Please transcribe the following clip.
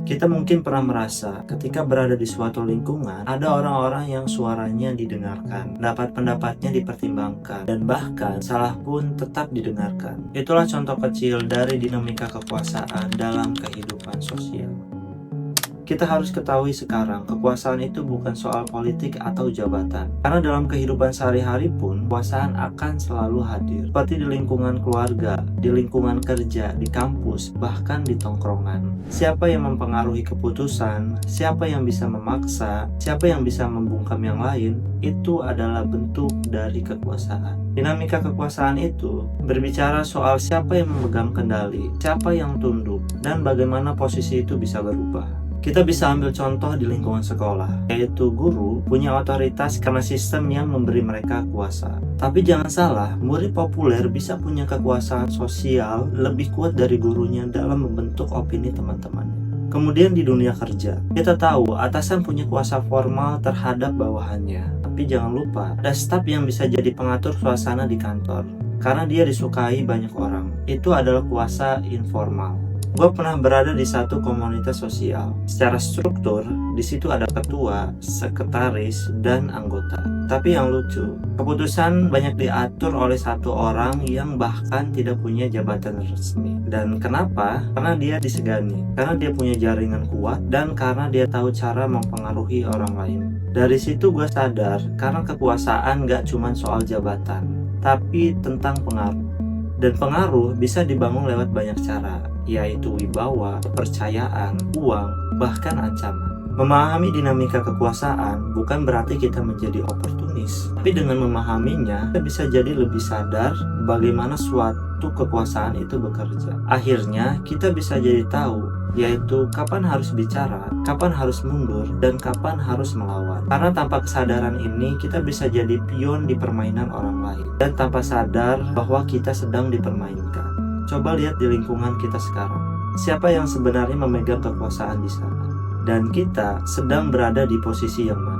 Kita mungkin pernah merasa ketika berada di suatu lingkungan, ada orang-orang yang suaranya didengarkan, pendapatnya dipertimbangkan, dan bahkan salah pun tetap didengarkan. Itulah contoh kecil dari dinamika kekuasaan dalam kehidupan sosial. Kita harus ketahui sekarang, kekuasaan itu bukan soal politik atau jabatan. Karena dalam kehidupan sehari-hari pun, kekuasaan akan selalu hadir. Seperti di lingkungan keluarga, di lingkungan kerja, di kampus, bahkan di tongkrongan. Siapa yang mempengaruhi keputusan, siapa yang bisa memaksa, siapa yang bisa membungkam yang lain, itu adalah bentuk dari kekuasaan. Dinamika kekuasaan itu berbicara soal siapa yang memegang kendali, siapa yang tunduk, dan bagaimana posisi itu bisa berubah. Kita bisa ambil contoh di lingkungan sekolah, yaitu guru punya otoritas karena sistem yang memberi mereka kuasa. Tapi jangan salah, murid populer bisa punya kekuasaan sosial lebih kuat dari gurunya dalam membentuk opini teman-temannya. Kemudian di dunia kerja, kita tahu atasan punya kuasa formal terhadap bawahannya. Tapi jangan lupa, ada staf yang bisa jadi pengatur suasana di kantor. Karena dia disukai banyak orang. Itu adalah kuasa informal. Gue pernah berada di satu komunitas sosial. Secara struktur, di situ ada ketua, sekretaris, dan anggota. Tapi yang lucu, keputusan banyak diatur oleh satu orang yang bahkan tidak punya jabatan resmi. Dan kenapa? Karena dia disegani, karena dia punya jaringan kuat, dan karena dia tahu cara mempengaruhi orang lain. Dari situ gue sadar, karena kekuasaan gak cuma soal jabatan, tapi tentang pengaruh. Dan pengaruh bisa dibangun lewat banyak cara, yaitu wibawa, kepercayaan, uang, bahkan ancaman. Memahami dinamika kekuasaan bukan berarti kita menjadi oportunis, tapi dengan memahaminya, kita bisa jadi lebih sadar bagaimana suatu kekuasaan itu bekerja. Akhirnya, kita bisa jadi tahu, yaitu kapan harus bicara, kapan harus mundur, dan kapan harus melawan. Karena tanpa kesadaran ini, kita bisa jadi pion di permainan orang lain, dan tanpa sadar bahwa kita sedang dipermainkan. Coba lihat di lingkungan kita sekarang, siapa yang sebenarnya memegang kekuasaan di sana, dan kita sedang berada di posisi yang mana.